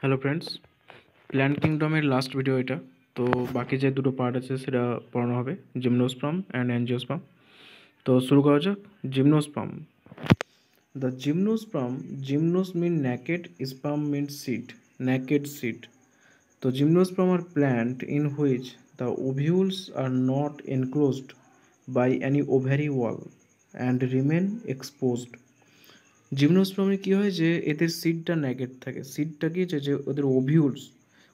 Hello friends, plant কিংডমের last video এটা। তো বাকি যে দুটো পার্ট আছে সেটা পড়ানো হবে, জিমনোস্পার্ম অ্যান্ড অ্যাঞ্জিওস্পার্ম। তো শুরু করা যাক। Gymnosperm, the gymnosperm, gymnos mean naked, sperm means seed, naked seed. তো gymnosperm are plant in which the ovules are not enclosed by any ovary wall and remain exposed. জিমনোস্পার্মে কী হয় যে এদের সিডটা naked থাকে। সিডটা কি যে ওদের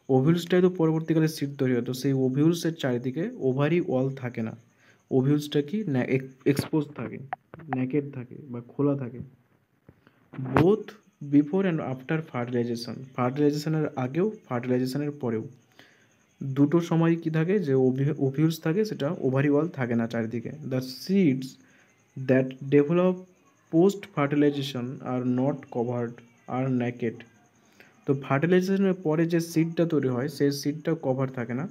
ওভিউলসটাই তো পরবর্তীকালে সিড তৈরি হয়। তো সেই ওভিউলসের চারিদিকে ওভারি ওয়াল থাকে না। ওভিউলসটা কি এক্সপোজ থাকে, ন্যাকেড থাকে বা খোলা থাকে। Both before and after fertilisation, ফার্টিলাইজেশনের আগেও ফার্টিলাইজেশনের পরেও দুটো সময় কি থাকে যে ওভিউলস থাকে, সেটা ওভারি ওয়াল থাকে না চারিদিকে। The seeds that develop post fertilization are not covered, are naked. তো ফার্টিলাইজেশনের পরে যে সিডটা তৈরি হয় সেই সিডটা কভার থাকে না,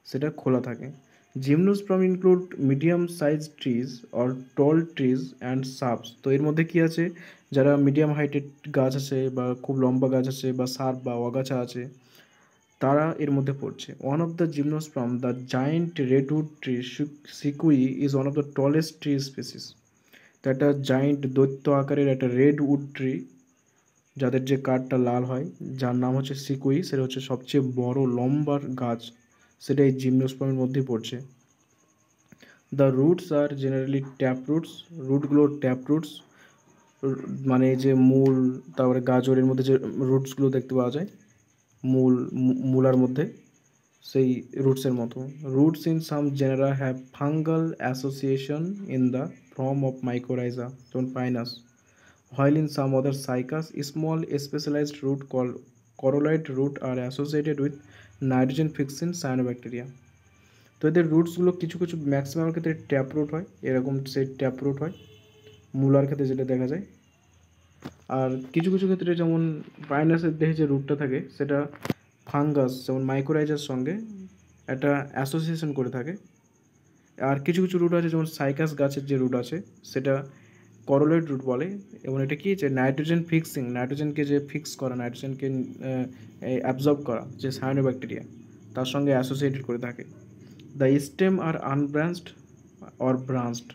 সেটা খোলা থাকে। Gymnosperm include medium size trees or tall trees and shrubs. তো এর মধ্যে কি আছে, যারা মিডিয়াম হাইটের গাছ আছে বা খুব লম্বা গাছ আছে বা সাব বা অগাছা আছে, তারা এর মধ্যে পড়ছে। One of the gymnosperm, the giant redwood tree sequoia is one of the tallest tree species. তো একটা জায়েন্ট দৈত্য আকারের একটা রেড উড ট্রি, যাদের যে কাঠটা লাল হয়, যার নাম হচ্ছে সিকুই, সেটা হচ্ছে সবচেয়ে বড় লম্বার গাছ, সেটা এই জিমনোস্পার্মের মধ্যেই পড়ছে। The roots are generally tap roots, রুটগুলো ট্যাপ রুটস, মানে যে মূল, তারপরে গাজরের মধ্যে যে রুটসগুলো দেখতে পাওয়া যায় মূলার মধ্যে, সেই রুটসের মতো। Roots in some genera have fungal association in the form of mycorrhiza, যেমন Pinus, while in some other cycas, small specialized root called corolite root are associated with nitrogen fixing cyanobacteria. তো এদের রুটসগুলো কিছু কিছু ম্যাক্সিমাম ক্ষেত্রে tap root হয়, এরকম সেই tap root হয় মূলার ক্ষেত্রে যেটা দেখা যায়। আর কিছু কিছু ক্ষেত্রে যেমন পাইনাসের দেহে যে রুটটা থাকে সেটা ফাঙ্গাস যেমন মাইক্রোরাইজার সঙ্গে একটা অ্যাসোসিয়েশন করে থাকে। আর কিছু কিছু রুট আছে যেমন সাইকাস গাছের যে রুট আছে সেটা করোলেট রুট বলে, এবং এটা কি যে নাইট্রোজেন ফিক্সিং, নাইট্রোজেনকে যে ফিক্স করা, নাইট্রোজেনকে অ্যাবজর্ব করা, যে সায়ানোব্যাকটেরিয়া, তার সঙ্গে অ্যাসোসিয়েটেড করে থাকে। The stem are unbranched or branched.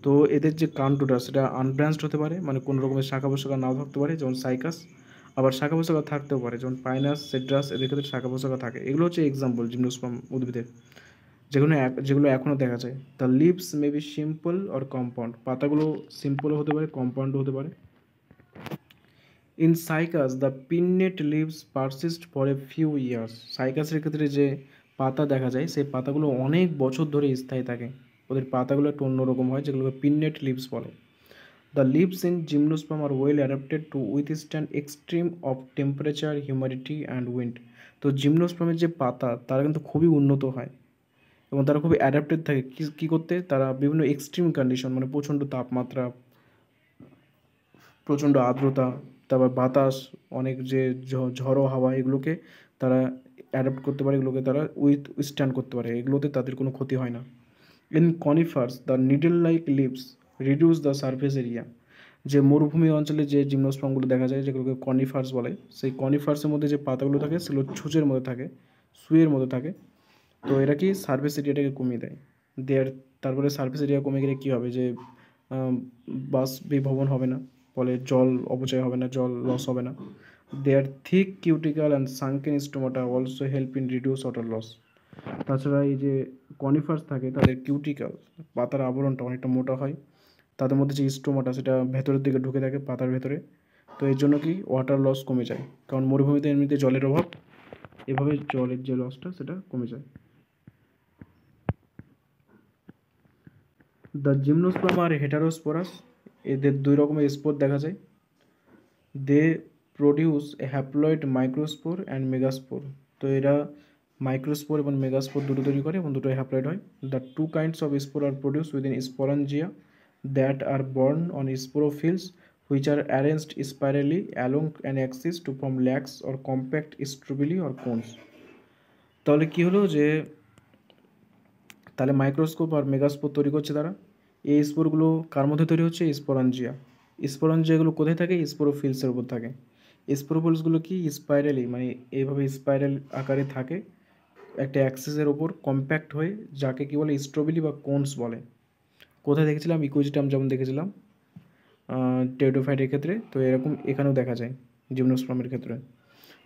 তো এদের যে কাণ্ডটা সেটা আনব্রাঞ্চড হতে পারে, মানে কোনো রকমের শাখা প্রশাখা নাও থাকতে পারে, যেমন সাইকাস। আবার শাখা প্রশাখা থাকতেও পারে, যেমন পাইনাস, সেড্রাস, এদের ক্ষেত্রে শাখা প্রশাখা থাকে। এগুলো হচ্ছে এক্সাম্পল জিমনোস্পার্ম উদ্ভিদের, যেগুলো এখনও দেখা যায়। The leaves may be simple or compound, পাতাগুলো সিম্পলও হতে পারে, কম্পাউন্ডও হতে পারে। In Cycas the pinnate leaves persist for a few years, সাইকাসের ক্ষেত্রে যে পাতা দেখা যায় সেই পাতাগুলো অনেক বছর ধরে স্থায়ী থাকে। ওদের পাতাগুলো একটু অন্যরকম হয়, যেগুলোকে পিন্নেট লিভস বলে। The leaves in gymnosperm are well adapted to withstand extreme of temperature, humidity and wind. তো জিমনোস্পার্মের যে পাতা তারা কিন্তু খুবই উন্নত হয় এবং তারা খুবই অ্যাডাপ্টেড থাকে কী করতে, তারা বিভিন্ন এক্সট্রিম কন্ডিশন, মানে প্রচণ্ড তাপমাত্রা, প্রচণ্ড আর্দ্রতা, তারপর বাতাস, অনেক যে ঝড়ো হাওয়া, এগুলোকে তারা অ্যাডাপ্ট করতে পারে, এগুলোকে তারা উইথস্ট্যান্ড করতে পারে, এগুলোতে তাদের কোনো ক্ষতি হয় না। In conifers the needle like leaves reduce the surface area. যে মরুভূমি অঞ্চলে যে জিমনোস্পার্মগুলো দেখা যায়, যেগুলোকে কনিফার্স বলে, সেই কনিফার্সের মধ্যে যে পাতাগুলো থাকে সেগুলো ছুঁচের মধ্যে থাকে, সুইয়ের মধ্যে থাকে। তো এরা কি সারফেস এরিয়াটাকে কমিয়ে দেয়। দেয়ার তারপরে সারফেস এরিয়া কমে গেলে কী হবে, যে বাষ্পীভবন হবে না, ফলে জল অপচয় হবে না, জল লস হবে না। Their thick cuticle and sunken stomata also help in reduce water loss. তাছাড়া এই যে কনিফার্স থাকে তাদের কিউটিক্যাল, পাতার আবরণটা অনেকটা মোটা হয়, তাদের মধ্যে যে স্টোমাটা সেটা ভেতরের দিকে ঢুকে থাকে পাতার ভেতরে। তো এর জন্য কি ওয়াটার লস কমে যায়, কারণ মরুভূমিতে এমনিতে জলের অভাব, এভাবে জলের যে লসটা সেটা কমে যায়। দ্য জিমনোস্পার্ম আর হেটারোস্পোরাস, এদের দুই রকমের স্পোর দেখা যায়। They produce a haploid microspore and megaspore. তো এরা মাইক্রোস্পোর এবং মেগাস্পোর দুটো তৈরি করে এবং দুটোই হ্যাপ্লয়েড হয়। The two kinds of spore are produce within sporangia that are borne on sporophylls which are arranged spirally along an axis to form lacs or compact strobili or cones. তাহলে কি হলো যে তাহলে মাইক্রোস্কোপ আর megaspore তৈরি করছে তারা। এই স্পোরগুলো কার মধ্যে তৈরি হচ্ছে, স্পোরাঞ্জিয়া। স্পোরাঞ্জিয়াগুলো কোথায় থাকে, স্পোরোফিলসের উপর থাকে। স্পোরোফিলসগুলো কি স্পাইরালি, মানে এইভাবে স্পাইরাল আকারে থাকে একটা অ্যাক্সিসের ওপর কম্প্যাক্ট হয়ে, যাকে কি বলে স্ট্রোবিলি বা কোনস বলে। কোথায় দেখেছিলাম? ইকোজিটাম যেমন দেখেছিলাম টেরিডোফাইটের ক্ষেত্রে, তো এরকম এখানেও দেখা যায় জিমনোস্পার্মের ক্ষেত্রে।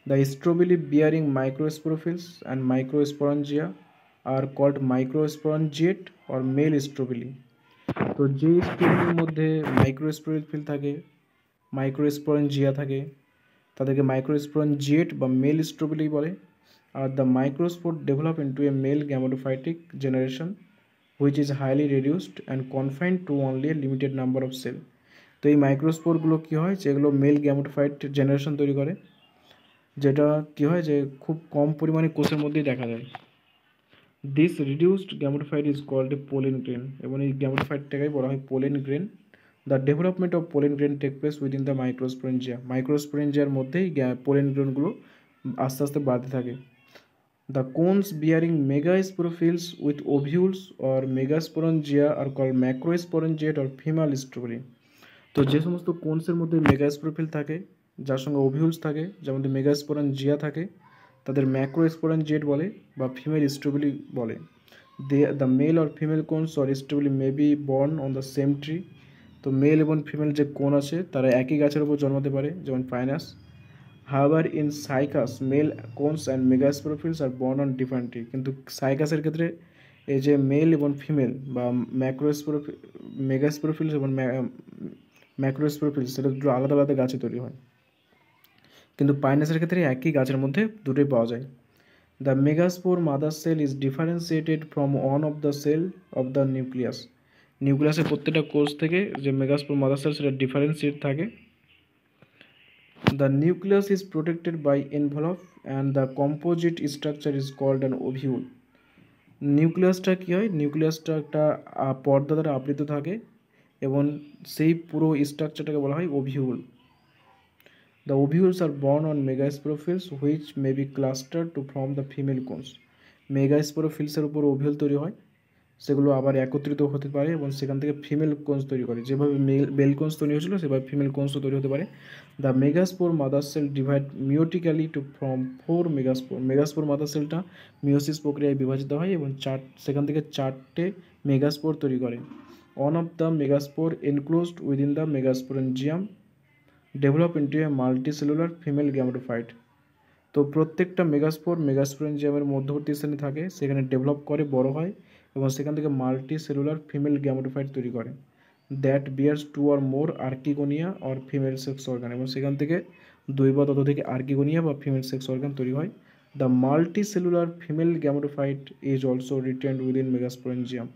The strobili bearing microsporophylls and microsporangia are called microsporangiate or male strobili. তো যে স্ট্রোবিলির মধ্যে মাইক্রোস্পোরোফিল থাকে, মাইক্রোস্পোরঞ্জিয়া থাকে, তাদেরকে মাইক্রোস্পোরঞ্জিয়েট বা মেল স্ট্রোবিলি বলে। আর the microspore develop into a male gametophytic generation which is highly reduced and confined to only a limited number of cell. তো এই মাইক্রোস্পোরগুলো কী হয়, যেগুলো মেল গ্যামেটোফাইট জেনারেশন তৈরি করে, যেটা কী হয় যে খুব কম পরিমাণে কোষের মধ্যেই দেখা যায়। This reduced gametophyte is called a pollen grain, এবং এই গ্যামেটোফাইটটাকেই বলা হয় pollen grain. The development of pollen grain take place within the microsporangia, মাইক্রোস্পোরেঞ্জিয়ার মধ্যেই পোলেন গ্রেনগুলো আস্তে আস্তে বাড়তে থাকে। The cones bearing megasporophiles with ovules or megasporangia are called macrosporangiate or female strobili. তো যে সমস্ত কোনসের মধ্যে মেগাস্পোরোফিল থাকে, যার সঙ্গে ওভিউলস থাকে, যার মধ্যে মেগাস্পোরাঞ্জিয়া থাকে, তাদের ম্যাক্রোস্পোরাঞ্জিয়েট বলে বা ফিমেল স্ট্রোবিলি বলে। The male or female cones or strobili may be borne on the same tree. তো মেল এবং ফিমেল যে কোন আছে তারা একই গাছের উপর জন্মাতে পারে, যেমন Pinus. However, in Cycas, male cones and megasporophils are born on different tree. কিন্তু সাইকাসের ক্ষেত্রে এই যে মেল এবং ফিমেল বা মেগাস্পোরোফিলস এবং ম্যাক্রোস্পোরোফিলস, সেটা দুটো আলাদা আলাদা গাছে তৈরি হয়। কিন্তু পাইনাসের ক্ষেত্রে একই গাছের মধ্যে দুটোই পাওয়া যায়। The megaspore mother cell is differentiated from one of the cell of the nucleus. নিউক্লিয়াসের প্রত্যেকটা কোষ থেকে যে মেগাস্পোর মাদার সেল সেটা ডিফারেন্সিয়েট থাকে। The nucleus is protected by envelope and the composite structure is called an ovule. নিউক্লিয়াসটা কী হয়, নিউক্লিয়াসটা একটা পর্দা দ্বারা আবৃত থাকে এবং সেই পুরো স্ট্রাকচারটাকে বলা হয় ovule. The ovules are born on megasporophils which may be clustered to form the female cones. মেগাস্পোরোফিলসের উপর ওভিউল তৈরি হয়, সেগুলো আবার একত্রিত হতে পারে এবং সেখান থেকে ফিমেল কোনস তৈরি করে। যেভাবে মেল কোনস তৈরি হয়েছিল সেভাবে ফিমেল কোনসও তৈরি হতে পারে। The megaspore mother cell divide meiotically to from 4 megaspore. Megaspore mother সেলটা মিওসিস প্রক্রিয়ায় বিভাজিত হয় এবং সেখান থেকে 4টে মেগাস্পোর তৈরি করে। One of the megaspore enclosed within the megasporangium develop into a multicellular female gametophyte. তো প্রত্যেকটা মেগাস্পোরেঞ্জিয়ামের মধ্যবর্তী স্থানে থাকে, সেখানে ডেভেলপ করে, বড় হয় এবং সেখান থেকে মাল্টি সেলুলার ফিমেল গ্যামেটোফাইট তৈরি করে। That bears 2 or more archegonia or female sex organ, এবং সেখান থেকে 2 বা ততোধিক আর্কিগোনিয়া বা ফিমেল সেক্স অর্গান তৈরি হয়। The multicellular female gametophyte is also retained within megasporangium.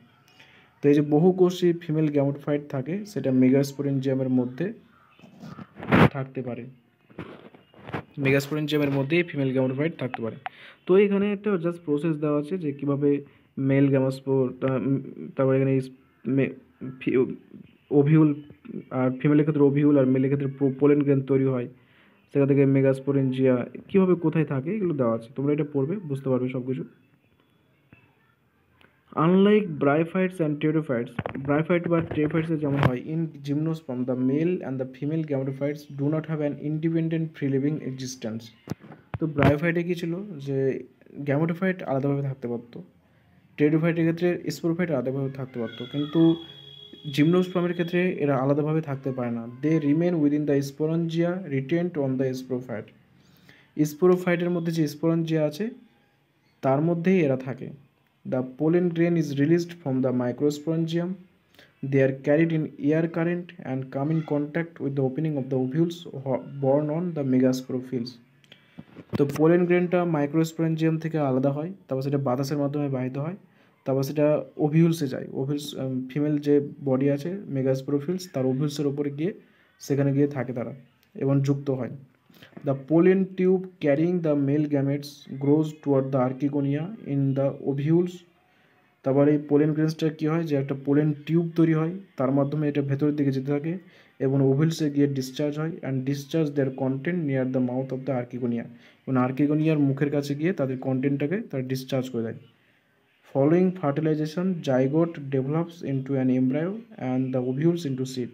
তো এই যে বহুকোষী ফিমেল গ্যামেটোফাইট থাকে, সেটা মেগাস্পোরেঞ্জিয়ামের মধ্যে থাকতে পারে, মেগাস্পোরেঞ্জিয়ামের মধ্যেই ফিমেল গ্যামেটোফাইট থাকতে পারে। তো এখানে একটা জাস্ট প্রসেস দেওয়া আছে যে কীভাবে মেল গ্যামাস্পোর, তারপরে এখানে ওভিউল, আর ফিমেলের ক্ষেত্রে ওভিউল আর মেলের ক্ষেত্রে পোলেন গ্রেন তৈরি হয়, সেখান থেকে মেগাস্পোরেঞ্জিয়া কীভাবে কোথায় থাকে এগুলো দেওয়া আছে, তোমরা এটা পড়বে, বুঝতে পারবে সব কিছু। Unlike bryophytes and pteridophytes, bryophyte বা টেরিডোফাইটসে যেমন হয়, in gymnosperm the male and the female gametophytes do not have an independent free living existence. তো ব্রায়োফাইটে কী ছিল যে গ্যামেটোফাইট আলাদাভাবে থাকতে পারতো, টেরিডোফাইটের ক্ষেত্রে স্পোরোফাইট আলাদাভাবে থাকতে পারতো, কিন্তু জিমনোস্পার্মের ক্ষেত্রে এরা আলাদাভাবে থাকতে পারে না। They remain within the sporangia retained on the sporophyte. স্পোরোফাইটের মধ্যে যে স্পোরঞ্জিয়া আছে তার মধ্যেই এরা থাকে। The pollen grain is released from the microsporangium. They are carried in air current and come in contact with the opening of the ovules born on the megasporophils. তো pollen গ্রেনটা মাইক্রোস্পোরেঞ্জিয়াম থেকে আলাদা হয়, তারপর সেটা বাতাসের মাধ্যমে বাহিত হয়, তারপর সেটা ওভিউলসে যায়। ওভিউলস ফিমেল যে বডি আছে মেগাস্পোরোফিলস, তার ওভিউলসের ওপরে গিয়ে সেখানে গিয়ে থাকে তারা এবং যুক্ত হয়। The pollen tube carrying the male gametes grows toward the archegonia in the ovules. তারপর এই পোলেন গ্রেনসটা কী হয় যে একটা পোলেন টিউব তৈরি হয়, তার মাধ্যমে এটা ভেতরের দিকে যেতে থাকে এবং ওভিলসে গিয়ে ডিসচার্জ হয়, and discharge their content near the mouth of the archegonia, এবং আর্কিগোনিয়ার মুখের কাছে গিয়ে তাদের কন্টেন্টটাকে তারা ডিসচার্জ করে দেয়। Following fertilisation zygote develops into an embryo and the ovules into seed.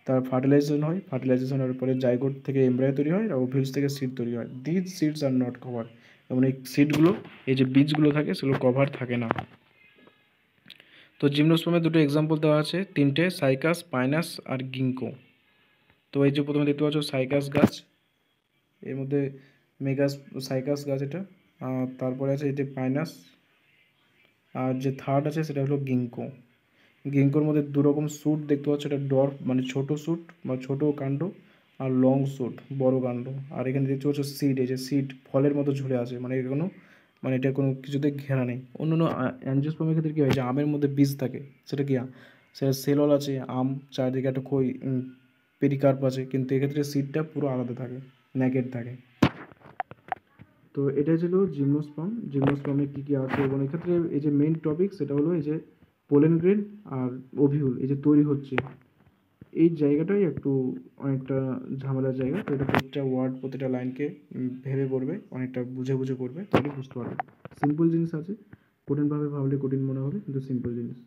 তার ফার্টিলাইজেশন হয়, ফার্টিলাইজেশনের পরে জাইগোট থেকে এমব্রায়ো তৈরি হয় আর ওভিউলস থেকে সিড তৈরি হয়। This seeds are not cover, এবং এই সিডগুলো, এই যে বীজগুলো থাকে সেগুলো কভার থাকে না। তো জিমনোস্পার্মের দুটো এক্সাম্পল দেওয়া আছে, তিনটে, সাইকাস, পাইনাস আর গিঙ্কো। তো এই যে প্রথমে দেখতে পাচ্ছ সাইকাস গাছ, এর মধ্যে মেগাস সাইকাস গাছ এটা, তারপরে আছে এই যে পাইনাস, আর যে থার্ড আছে সেটা হলো গিঙ্কো। গিঙ্কোর মধ্যে দুরকম স্যুট দেখতে পাচ্ছ, এটা ডর্ফ মানে ছোট স্যুট বা ছোট কাণ্ড, আর লং স্যুট বড় কাণ্ড। আর এখানে দেখতে পাচ্ছ সিড, এই যে সিড ফলের মতো ঝুলে আছে, মানে এর কোনো মানে এটা কোনো কিছুতে ঘেরা নেই। অন্যান্য অ্যাঞ্জিওস্পার্মের ক্ষেত্রে কী হয়, যে আমের মধ্যে বীজ থাকে, সেটা কি সেটা সেলল আছে, আম চারিদিকে একটা পেরিকার্প আছে, কিন্তু এক্ষেত্রে সিডটা পুরো আলাদা থাকে, নেকেড থাকে। তো এটাই ছিল জিমনোস্পার্ম। জিমনোস্পার্মে কী কী আছে, এবং এক্ষেত্রে এই যে মেইন টপিক সেটা হলো এই যে পোলেন গ্রেন আর ওভিউল এই যে তৈরি হচ্ছে, এই জায়গাটাই একটু অনেকটা ঝামেলার জায়গা। তো এটা প্রতিটা ওয়ার্ড প্রতিটা লাইনকে ভেবে পড়বে, অনেকটা বুঝে বুঝে পড়বে, তাহলে বুঝতে পারবে। সিম্পল জিনিস আছে, কঠিনভাবে ভাবলে কঠিন মনে হবে, কিন্তু সিম্পল জিনিস।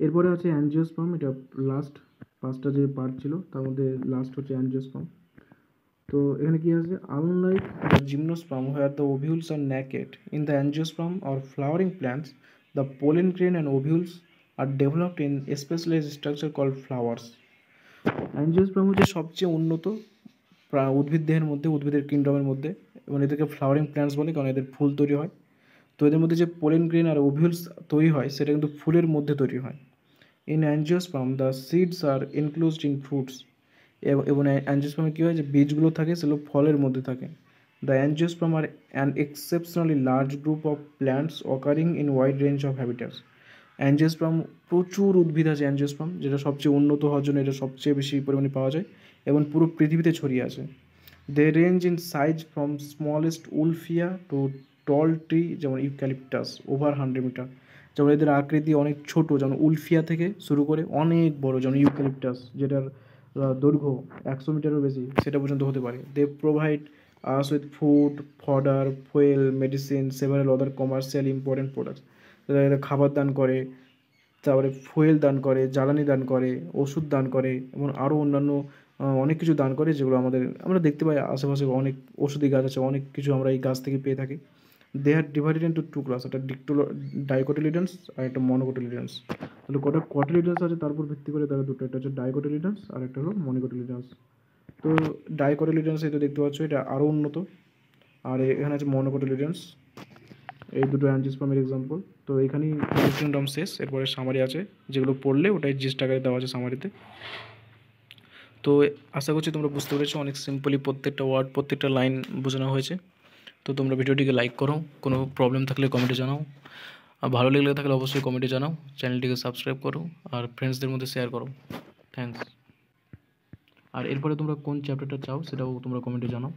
এরপরে আছে অ্যাঞ্জিওস্পার্ম, এটা লাস্ট 5টা যে পার্ট ছিল তার মধ্যে লাস্ট হচ্ছে অ্যাঞ্জিওস্পার্ম। তো এখানে কি আছে, unlike the gymnosperm where the ovules are naked, in the angiosperm or flowering plants the pollen grain and ovules are developed in a specialized structure called flowers. Angiosperm হচ্ছে সবচেয়ে উন্নত উদ্ভিদ দেহের মধ্যে, উদ্ভিদের কিংডমের মধ্যে, এবং এদেরকে ফ্লাওয়ারিং প্ল্যান্টস বলে, কারণ এদের ফুল তৈরি হয়। তো এদের মধ্যে যে পোলেন গ্রেন আর ওভিউলস তৈরি হয় সেটা কিন্তু ফুলের মধ্যে তৈরি হয়। In angiosperm the seeds are enclosed in fruits, এবং অ্যাঞ্জিওস্পার্মে কী হয়, যে বীজগুলো থাকে সেগুলো ফলের মধ্যে থাকে। The angiosperm are an exceptionally large group of plants occurring in wide range of habitats. Angiosperm প্রচুর উদ্ভিদ আছে, অ্যাঞ্জিওস্পার্ম যেটা সবচেয়ে উন্নত হওয়ার জন্য এটা সবচেয়ে বেশি পরিমাণে পাওয়া যায়, এবং পুরো পৃথিবীতে ছড়িয়ে আছে। They range in size from smallest Wolffia to tall tree, যেমন ইউক্যালিপটাস ওভার 100 মিটার। যেমন এদের আকৃতি অনেক ছোট, যেমন উলফিয়া থেকে শুরু করে অনেক বড়, যেমন ইউক্যালিপটাস যেটার দৈর্ঘ্য 100 মিটারেরও বেশি, সেটা পর্যন্ত হতে পারে। They provide us with food, fodder, fuel, medicine, several other commercial important products. এরা খাবার দান করে, তারপরে ফুয়েল দান করে, জ্বালানি দান করে, ওষুধ দান করে, এবং আরও অন্যান্য অনেক কিছু দান করে, যেগুলো আমরা দেখতে পাই আশেপাশে অনেক ওষুধি গাছ আছে, অনেক কিছু আমরা এই গাছ থেকে পেয়ে থাকি। দে আর ডিভাইডেড ইন্টু 2 ক্লাস, একটা ডাইকটিলিডেন্স আর একটা মনোকটিলিডেন্স। তাহলে কটা কটিলিডেন্স আছে তার উপর ভিত্তি করে তারা দুটো, একটা হচ্ছে ডাইকটিলিডেন্স আর একটা হলো মনোকটিলিডেন্স। তো ডাইকটিলিডেন্স এই তো দেখতে পাচ্ছ, এটা আরও উন্নত, আর এখানে আছে মনোকটিলিডেন্স। এই দুটো অ্যাঞ্জিওস্পার্মের এক্সাম্পল। তো এখানেই কিংডম শেষ, এরপরে সামারি আছে, যেগুলো পড়লে ওটাই জিস্ট আকারে দেওয়া আছে সামারিতে। তো আশা করছি তোমরা বুঝতে পেরেছো, অনেক সিম্পলি প্রত্যেকটা ওয়ার্ড প্রত্যেকটা লাইন বোঝানো হয়েছে। তো তোমরা ভিডিওটিকে লাইক করো, কোনো প্রবলেম থাকলে কমেন্টে জানাও, আর ভালো লেগে থাকলে অবশ্যই কমেন্টে জানাও, চ্যানেলটিকে সাবস্ক্রাইব করো আর ফ্রেন্ডসদের মধ্যে শেয়ার করো। থ্যাঙ্কস। আর এরপরে তোমরা কোন চ্যাপ্টারটা চাও সেটাও তোমরা কমেন্টে জানাও।